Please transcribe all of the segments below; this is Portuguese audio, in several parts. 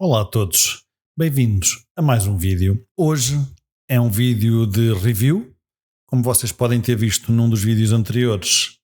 Olá a todos, bem-vindos a mais um vídeo. Hoje é um vídeo de review. Como vocês podem ter visto num dos vídeos anteriores,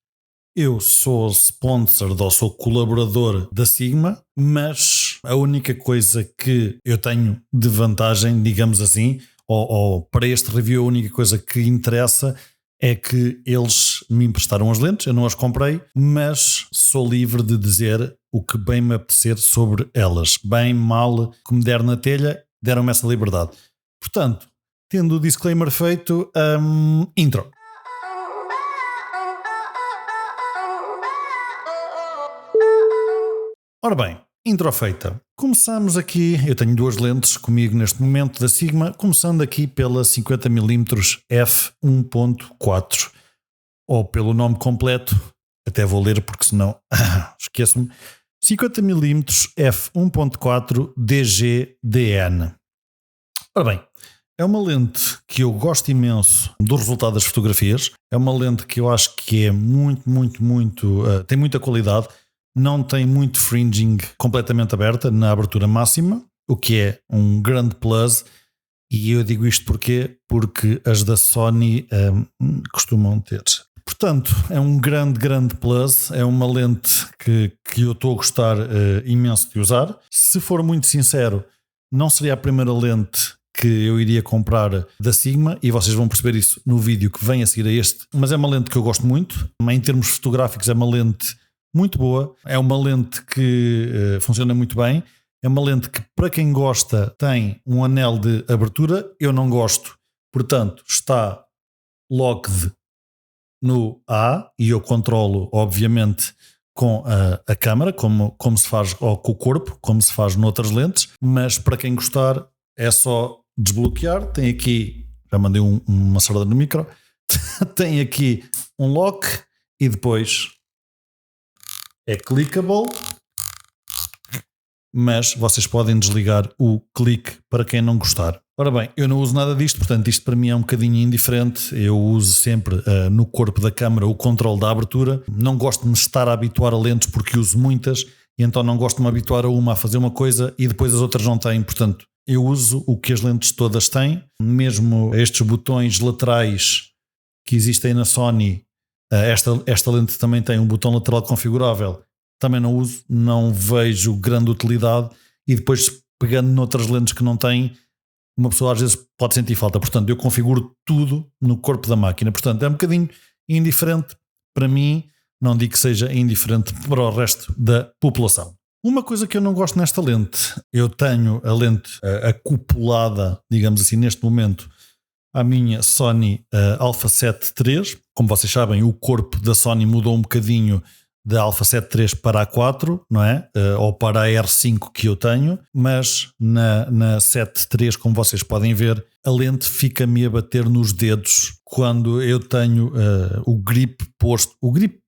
eu sou sponsor ou sou colaborador da Sigma, mas a única coisa que eu tenho de vantagem, digamos assim, ou para este review a única coisa que interessa é que eles me emprestaram as lentes, eu não as comprei, mas sou livre de dizer o que bem me apetecer sobre elas. Bem, mal, como der na telha, deram-me essa liberdade. Portanto, tendo o disclaimer feito, intro. Ora bem, intro feita. Começamos aqui, eu tenho duas lentes comigo neste momento da Sigma, começando aqui pela 50mm f1.4, ou pelo nome completo, até vou ler porque senão esqueço-me, 50mm f1.4 DGDN. Ora bem, é uma lente que eu gosto imenso do resultado das fotografias, é uma lente que eu acho que é muito, tem muita qualidade. Não tem muito fringing completamente aberta na abertura máxima, o que é um grande plus. E eu digo isto porque as da Sony costumam ter. Portanto, é um grande plus. É uma lente que eu estou a gostar imenso de usar. Se for muito sincero, não seria a primeira lente que eu iria comprar da Sigma, e vocês vão perceber isso no vídeo que vem a seguir a este. Mas é uma lente que eu gosto muito. Em termos fotográficos é uma lente muito boa, é uma lente que funciona muito bem, é uma lente que para quem gosta tem um anel de abertura, eu não gosto, portanto está locked no A e eu controlo obviamente com a câmera, como se faz, ou com o corpo, como se faz noutras lentes, mas para quem gostar é só desbloquear, tem aqui, já mandei uma sarda no micro, tem aqui um lock e depois é clickable, mas vocês podem desligar o clique para quem não gostar. Ora bem, eu não uso nada disto, portanto isto para mim é um bocadinho indiferente. Eu uso sempre no corpo da câmera o controle da abertura. Não gosto de me estar a habituar a lentes porque uso muitas e então não gosto de me habituar a uma a fazer uma coisa e depois as outras não têm. Portanto, eu uso o que as lentes todas têm, mesmo estes botões laterais que existem na Sony. Esta lente também tem um botão lateral configurável, também não uso, não vejo grande utilidade, e depois pegando noutras lentes que não têm, uma pessoa às vezes pode sentir falta. Portanto, eu configuro tudo no corpo da máquina, portanto é um bocadinho indiferente para mim, não digo que seja indiferente para o resto da população. Uma coisa que eu não gosto nesta lente, eu tenho a lente acoplada, digamos assim, neste momento, a minha Sony Alpha 7 III. Como vocês sabem, o corpo da Sony mudou um bocadinho da Alpha 7 III para a 4, não é? Ou para a R5 que eu tenho, mas na 7 III, como vocês podem ver, a lente fica-me a bater nos dedos quando eu tenho o grip posto. O grip,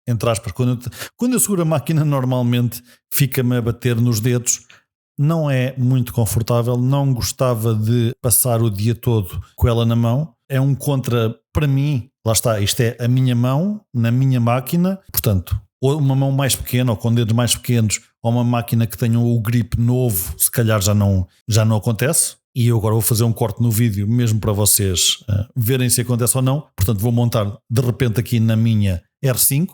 entre aspas, quando eu seguro a máquina, normalmente fica-me a bater nos dedos. Não é muito confortável, não gostava de passar o dia todo com ela na mão. É um contra, para mim, lá está, isto é a minha mão, na minha máquina, portanto, ou uma mão mais pequena, ou com dedos mais pequenos, ou uma máquina que tenha o grip novo, se calhar já não acontece. E eu agora vou fazer um corte no vídeo, mesmo para vocês verem se acontece ou não. Portanto, vou montar de repente aqui na minha R5.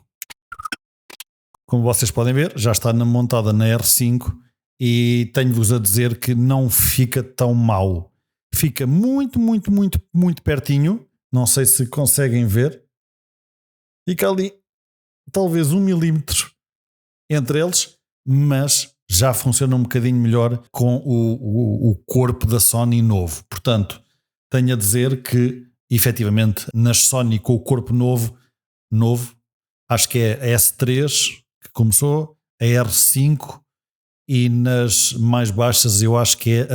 Como vocês podem ver, já está montada na R5. E tenho-vos a dizer que não fica tão mal. Fica muito pertinho. Não sei se conseguem ver. Fica ali talvez 1 milímetro entre eles, mas já funciona um bocadinho melhor com o corpo da Sony novo. Portanto, tenho a dizer que efetivamente nas Sony com o corpo novo, acho que é a S3 que começou, a R5, e nas mais baixas eu acho que é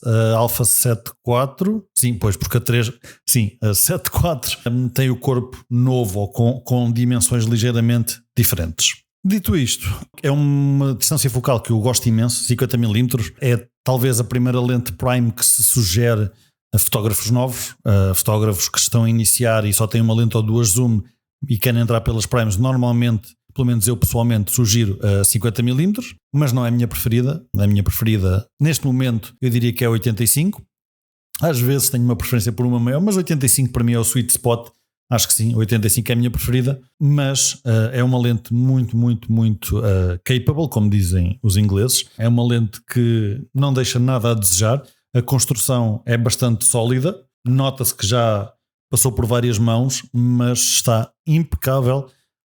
a Alpha 7 IV. Sim, pois, porque a 3, sim, a 7 IV tem o corpo novo ou com dimensões ligeiramente diferentes. Dito isto, é uma distância focal que eu gosto imenso, 50mm. É talvez a primeira lente prime que se sugere a fotógrafos novos, a fotógrafos que estão a iniciar e só têm uma lente ou duas zoom e querem entrar pelas primes. Normalmente, pelo menos eu pessoalmente sugiro a 50mm, mas não é a minha preferida. A minha preferida neste momento eu diria que é a 85. Às vezes tenho uma preferência por uma maior, mas 85 para mim é o sweet spot. Acho que sim, 85 é a minha preferida, mas é uma lente muito, muito, muito capable, como dizem os ingleses. É uma lente que não deixa nada a desejar. A construção é bastante sólida, nota-se que já passou por várias mãos, mas está impecável.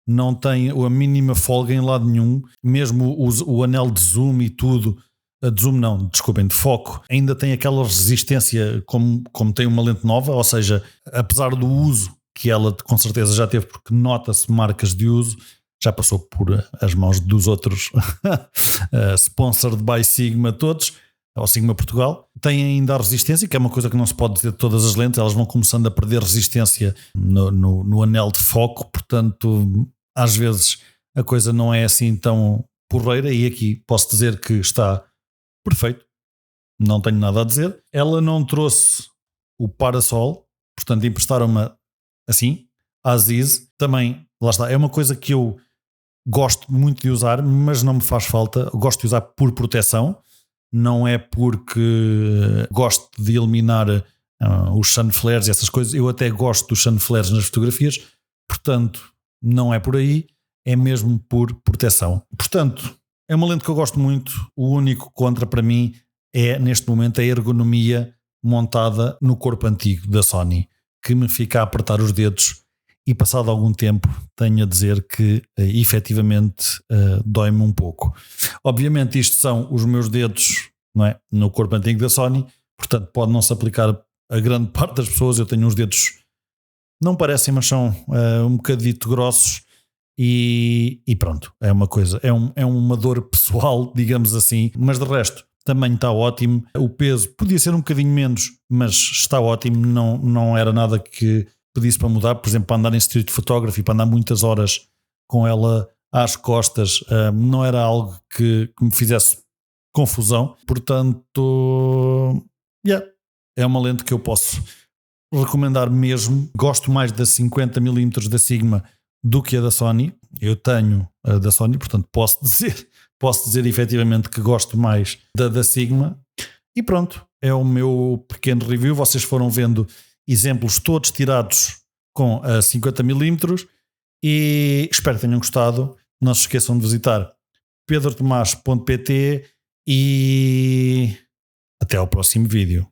Não tem a mínima folga em lado nenhum, mesmo o anel de zoom e tudo. De zoom não, desculpem, de foco, ainda tem aquela resistência como tem uma lente nova, ou seja, apesar do uso que ela com certeza já teve, porque nota-se marcas de uso, já passou por as mãos dos outros sponsored by Sigma todos, ou Sigma Portugal. Tem ainda a resistência, que é uma coisa que não se pode dizer de todas as lentes, elas vão começando a perder resistência no anel de foco, portanto às vezes a coisa não é assim tão porreira, e aqui posso dizer que está perfeito, não tenho nada a dizer. Ela não trouxe o parasol, portanto emprestaram-me assim, Aziz. Também, lá está, é uma coisa que eu gosto muito de usar, mas não me faz falta. Eu gosto de usar por proteção, não é porque gosto de eliminar os sun flares e essas coisas. Eu até gosto dos sun flares nas fotografias, portanto não é por aí, é mesmo por proteção. Portanto, é uma lente que eu gosto muito. O único contra para mim é, neste momento, a ergonomia montada no corpo antigo da Sony, que me fica a apertar os dedos, e passado algum tempo tenho a dizer que efetivamente dói-me um pouco. Obviamente isto são os meus dedos, não é, no corpo antigo da Sony, portanto pode não se aplicar a grande parte das pessoas. Eu tenho uns dedos, não parecem, mas são um bocadito grossos. E pronto, é uma coisa, é uma dor pessoal, digamos assim, mas de resto também está ótimo. O peso podia ser um bocadinho menos, mas está ótimo, não era nada que pedisse para mudar. Por exemplo, para andar em street photography, para andar muitas horas com ela às costas, não era algo que me fizesse confusão. Portanto, é uma lente que eu posso recomendar mesmo. Gosto mais da 50mm da Sigma do que a da Sony. Eu tenho a da Sony, portanto posso dizer efetivamente que gosto mais da Sigma. E pronto, é o meu pequeno review. Vocês foram vendo exemplos todos tirados com a 50mm e espero que tenham gostado. Não se esqueçam de visitar pedrotomás.pt e até ao próximo vídeo.